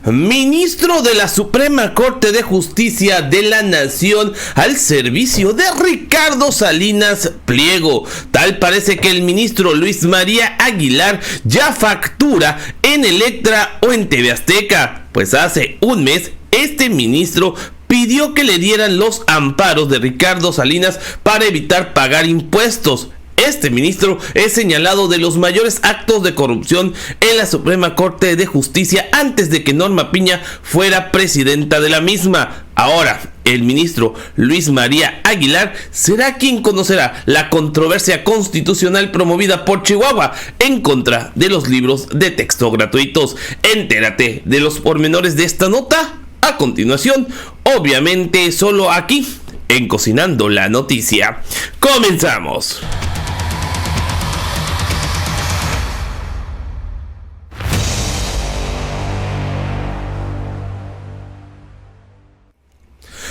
Ministro de la Suprema Corte de Justicia de la Nación al servicio de Ricardo Salinas Pliego. Tal parece que el ministro Luis María Aguilar ya factura en Electra o en TV Azteca, pues hace un mes este ministro pidió que le dieran los amparos de Ricardo Salinas para evitar pagar impuestos. Este ministro es señalado de los mayores actos de corrupción en la Suprema Corte de Justicia antes de que Norma Piña fuera presidenta de la misma. Ahora, el ministro Luis María Aguilar será quien conocerá la controversia constitucional promovida por Chihuahua en contra de los libros de texto gratuitos. Entérate de los pormenores de esta nota a continuación, obviamente solo aquí en Cocinando la Noticia. ¡Comenzamos!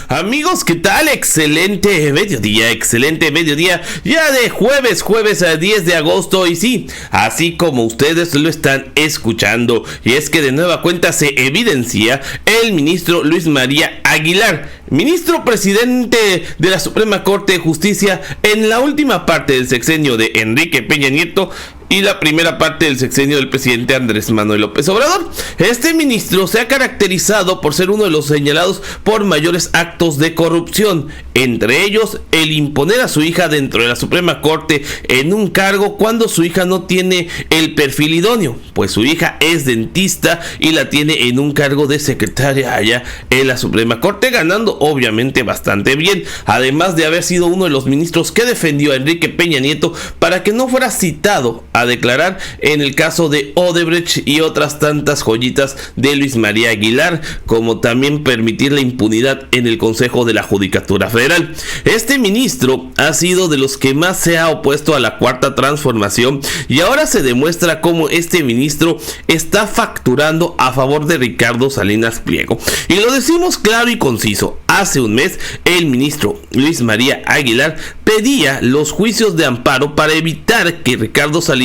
Amigos, ¿qué tal? Excelente mediodía, ya de jueves a 10 de agosto, y sí, así como ustedes lo están escuchando, y es que de nueva cuenta se evidencia el ministro Luis María Aguilar, ministro presidente de la Suprema Corte de Justicia en la última parte del sexenio de Enrique Peña Nieto y la primera parte del sexenio del presidente Andrés Manuel López Obrador. Este ministro se ha caracterizado por ser uno de los señalados por mayores actos de corrupción, entre ellos el imponer a su hija dentro de la Suprema Corte en un cargo cuando su hija no tiene el perfil idóneo, pues su hija es dentista y la tiene en un cargo de secretaria allá en la Suprema Corte, ganando obviamente bastante bien, además de haber sido uno de los ministros que defendió a Enrique Peña Nieto para que no fuera citado a declarar en el caso de Odebrecht y otras tantas joyitas de Luis María Aguilar, como también permitir la impunidad en el Consejo de la Judicatura Federal. Este ministro ha sido de los que más se ha opuesto a la Cuarta Transformación, y ahora se demuestra cómo este ministro está facturando a favor de Ricardo Salinas Pliego. Y lo decimos claro y conciso: hace un mes el ministro Luis María Aguilar pedía los juicios de amparo para evitar que Ricardo Salinas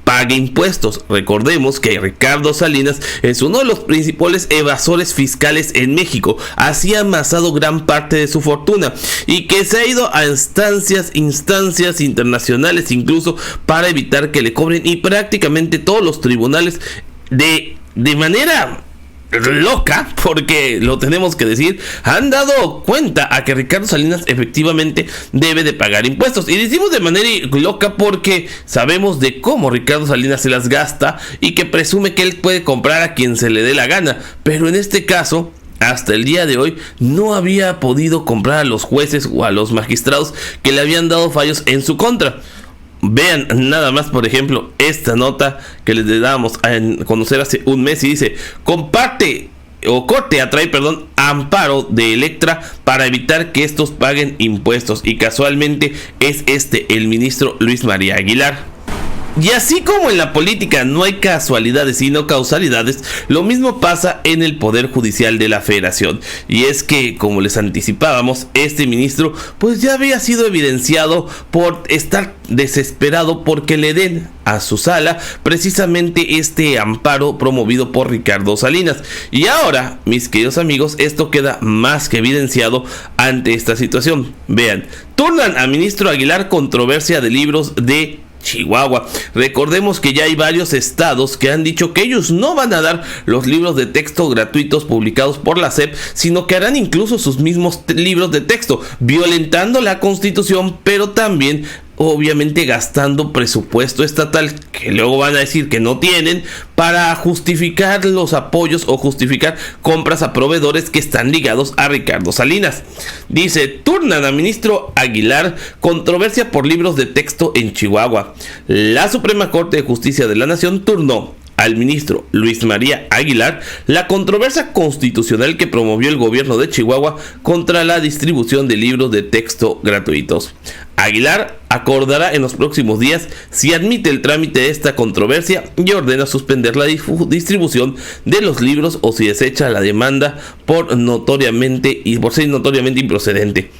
pague impuestos. Recordemos que Ricardo Salinas es uno de los principales evasores fiscales en México, así ha amasado gran parte de su fortuna y que se ha ido a instancias internacionales incluso para evitar que le cobren, y prácticamente todos los tribunales de manera loca, porque lo tenemos que decir, han dado cuenta a que Ricardo Salinas efectivamente debe de pagar impuestos. Y decimos de manera loca porque sabemos de cómo Ricardo Salinas se las gasta y que presume que él puede comprar a quien se le dé la gana, pero en este caso hasta el día de hoy no había podido comprar a los jueces o a los magistrados que le habían dado fallos en su contra. Vean nada más, por ejemplo, esta nota que les dábamos a conocer hace un mes, y dice: corte atrae amparo de Electra para evitar que estos paguen impuestos, y casualmente es el ministro Luis María Aguilar. Y así como en la política no hay casualidades sino causalidades, lo mismo pasa en el Poder Judicial de la Federación. Y es que, como les anticipábamos, este ministro pues ya había sido evidenciado por estar desesperado porque le den a su sala precisamente este amparo promovido por Ricardo Salinas. Y ahora, mis queridos amigos, esto queda más que evidenciado ante esta situación. Vean, turnan a ministro Aguilar controversia de libros de Chihuahua. Recordemos que ya hay varios estados que han dicho que ellos no van a dar los libros de texto gratuitos publicados por la SEP, sino que harán incluso sus mismos libros de texto, violentando la Constitución, pero también obviamente gastando presupuesto estatal que luego van a decir que no tienen para justificar los apoyos o justificar compras a proveedores que están ligados a Ricardo Salinas. Dice: turnan a ministro Aguilar controversia por libros de texto en Chihuahua. La Suprema Corte de Justicia de la Nación turnó al ministro Luis María Aguilar la controversia constitucional que promovió el gobierno de Chihuahua contra la distribución de libros de texto gratuitos. Aguilar acordará en los próximos días si admite el trámite de esta controversia y ordena suspender la distribución de los libros o si desecha la demanda por ser notoriamente improcedente.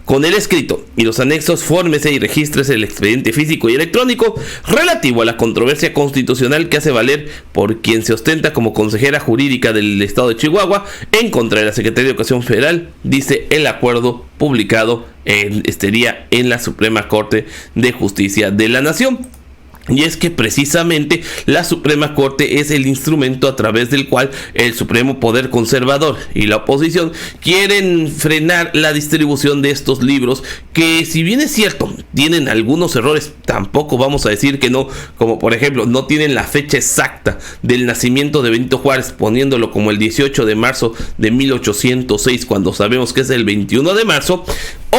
Con el escrito y los anexos, fórmese y regístrese el expediente físico y electrónico relativo a la controversia constitucional que hace valer por quien se ostenta como consejera jurídica del estado de Chihuahua en contra de la Secretaría de Educación Federal, dice el acuerdo publicado este día en la Suprema Corte de Justicia de la Nación. Y es que precisamente la Suprema Corte es el instrumento a través del cual el Supremo Poder Conservador y la oposición quieren frenar la distribución de estos libros, que si bien es cierto, tienen algunos errores, tampoco vamos a decir que no, como por ejemplo, no tienen la fecha exacta del nacimiento de Benito Juárez, poniéndolo como el 18 de marzo de 1806, cuando sabemos que es el 21 de marzo.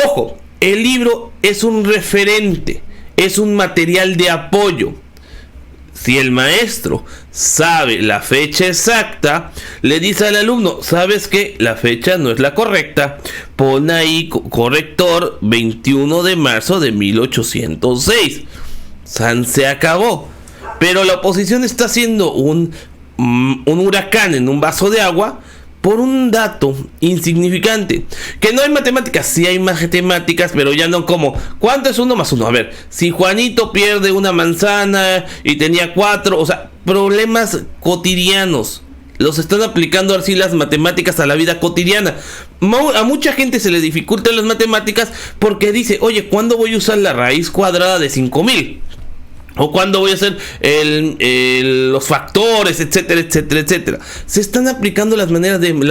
Ojo, el libro es un referente, es un material de apoyo. Si el maestro sabe la fecha exacta, le dice al alumno, ¿sabes qué? La fecha no es la correcta. Pon ahí corrector 21 de marzo de 1806. Se acabó. Pero la oposición está haciendo un huracán en un vaso de agua por un dato insignificante. Que no hay matemáticas, sí hay matemáticas, pero ya no como ¿cuánto es 1 más 1? A ver, si Juanito pierde una manzana y tenía 4, o sea, problemas cotidianos. Los están aplicando así las matemáticas a la vida cotidiana. A mucha gente se le dificultan las matemáticas porque dice, oye, ¿cuándo voy a usar la raíz cuadrada de 5000? O cuándo voy a hacer los factores, etcétera, etcétera, etcétera. Se están aplicando las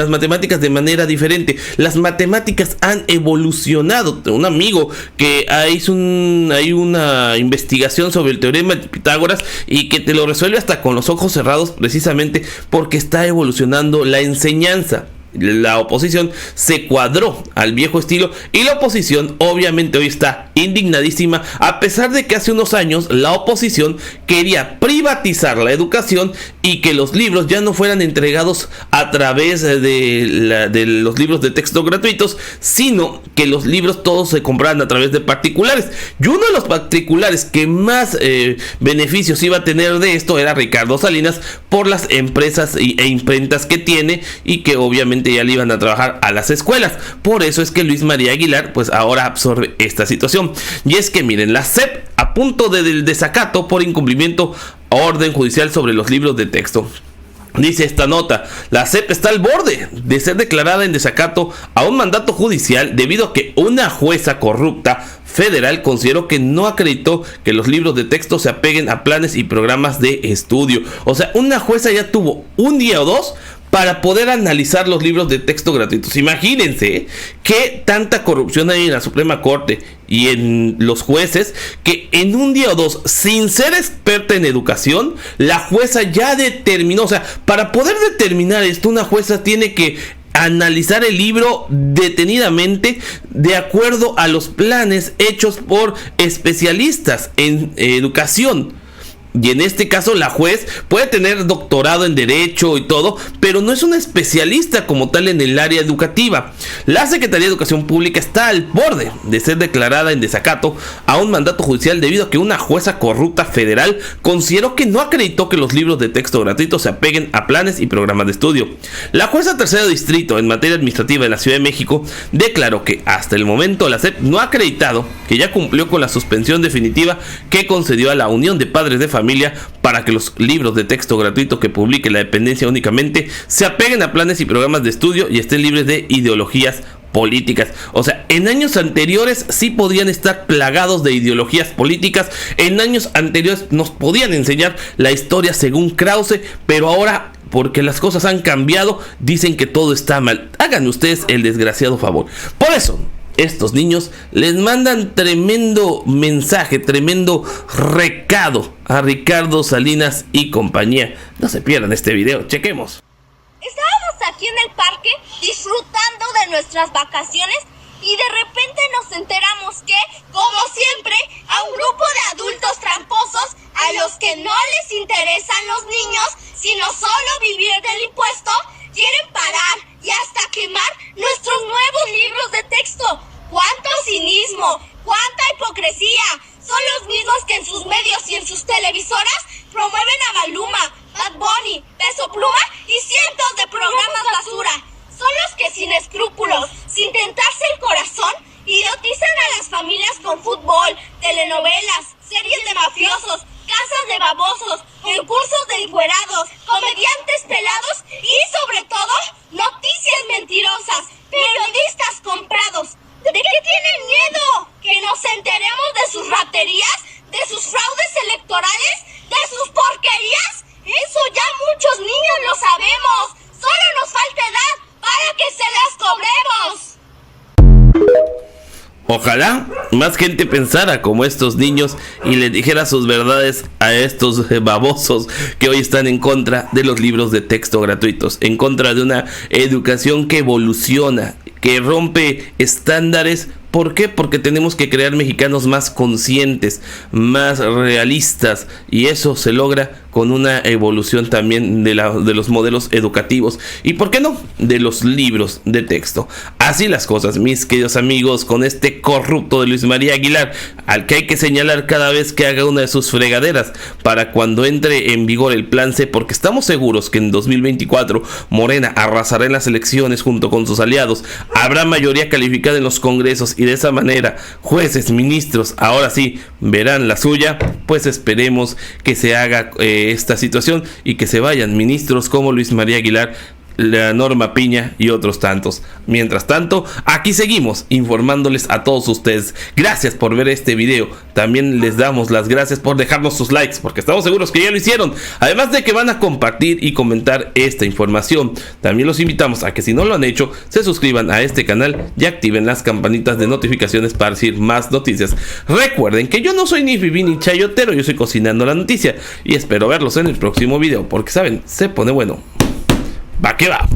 matemáticas de manera diferente. Las matemáticas han evolucionado. Un amigo que hizo una investigación sobre el teorema de Pitágoras y que te lo resuelve hasta con los ojos cerrados, precisamente porque está evolucionando la enseñanza. La oposición se cuadró al viejo estilo y la oposición obviamente hoy está indignadísima, a pesar de que hace unos años la oposición quería privatizar la educación y que los libros ya no fueran entregados a través de los libros de texto gratuitos, sino que los libros todos se compraran a través de particulares. Y uno de los particulares que más beneficios iba a tener de esto era Ricardo Salinas, por las empresas e imprentas que tiene y que obviamente ya le iban a trabajar a las escuelas. Por eso es que Luis María Aguilar pues ahora absorbe esta situación. Y es que miren, la SEP a punto del desacato por incumplimiento a orden judicial sobre los libros de texto. Dice esta nota, la SEP está al borde de ser declarada en desacato a un mandato judicial debido a que una jueza corrupta federal consideró que no acreditó que los libros de texto se apeguen a planes y programas de estudio. O sea, una jueza ya tuvo un día o dos para poder analizar los libros de texto gratuitos. Imagínense qué tanta corrupción hay en la Suprema Corte y en los jueces, que en un día o dos, sin ser experta en educación, la jueza ya determinó. O sea, para poder determinar esto, una jueza tiene que analizar el libro detenidamente de acuerdo a los planes hechos por especialistas en educación. Y en este caso la juez puede tener doctorado en derecho y todo, pero no es una especialista como tal en el área educativa. La Secretaría de Educación Pública está al borde de ser declarada en desacato a un mandato judicial debido a que una jueza corrupta federal consideró que no acreditó que los libros de texto gratuitos se apeguen a planes y programas de estudio. La jueza tercero distrito en materia administrativa de la Ciudad de México declaró que hasta el momento la SEP no ha acreditado que ya cumplió con la suspensión definitiva que concedió a la Unión de Padres de Familia para que los libros de texto gratuito que publique la dependencia únicamente se apeguen a planes y programas de estudio y estén libres de ideologías políticas. O sea, en años anteriores sí podían estar plagados de ideologías políticas, en años anteriores nos podían enseñar la historia según Krause, pero ahora, porque las cosas han cambiado, dicen que todo está mal. Hagan ustedes el desgraciado favor. Por eso estos niños les mandan tremendo mensaje, tremendo recado a Ricardo Salinas y compañía. No se pierdan este video, chequemos. Estábamos aquí en el parque disfrutando de nuestras vacaciones y de repente nos enteramos que, como siempre, a un grupo de adultos tramposos a los que no les interesan los niños, sino solo vivir del impuesto, quieren parar y hasta quemar nuestros nuevos libros de texto. ¡Cuánto cinismo! ¡Cuánta hipocresía! Son los mismos que en sus medios y en sus televisoras promueven a Maluma, Bad Bunny, Peso Pluma y cientos de programas basura. Son los que sin escrúpulos, sin tentarse el corazón, idiotizan con fútbol, telenovelas, series de mafiosos, casas de babosos, concursos de encuerados, comediantes pelados y sobre todo, noticias mentirosas, periodistas comprados. ¿De qué tienen miedo? ¿Que nos enteremos de sus raterías? ¿De sus fraudes electorales? ¿De sus porquerías? Eso ya muchos niños lo sabemos. Solo nos falta edad para que se las cobremos. Ojalá más gente pensara como estos niños y le dijera sus verdades a estos babosos que hoy están en contra de los libros de texto gratuitos, en contra de una educación que evoluciona, que rompe estándares. ¿Por qué? Porque tenemos que crear mexicanos más conscientes, más realistas, y eso se logra con una evolución también de los modelos educativos y, ¿por qué no?, de los libros de texto. Así las cosas, mis queridos amigos, con este corrupto de Luis María Aguilar, al que hay que señalar cada vez que haga una de sus fregaderas para cuando entre en vigor el plan C, porque estamos seguros que en 2024 Morena arrasará en las elecciones junto con sus aliados, habrá mayoría calificada en los congresos y de esa manera jueces, ministros, ahora sí verán la suya. Pues esperemos que se haga esta situación y que se vayan ministros como Luis María Aguilar, la Norma Piña y otros tantos. Mientras tanto, aquí seguimos informándoles a todos ustedes. Gracias por ver este video. También les damos las gracias por dejarnos sus likes, porque estamos seguros que ya lo hicieron. Además de que van a compartir y comentar esta información. También los invitamos a que, si no lo han hecho, se suscriban a este canal y activen las campanitas de notificaciones para recibir más noticias. Recuerden que yo no soy ni fifí ni chayotero, yo soy Cocinando la Noticia, y espero verlos en el próximo video, porque saben, se pone bueno. Va que va.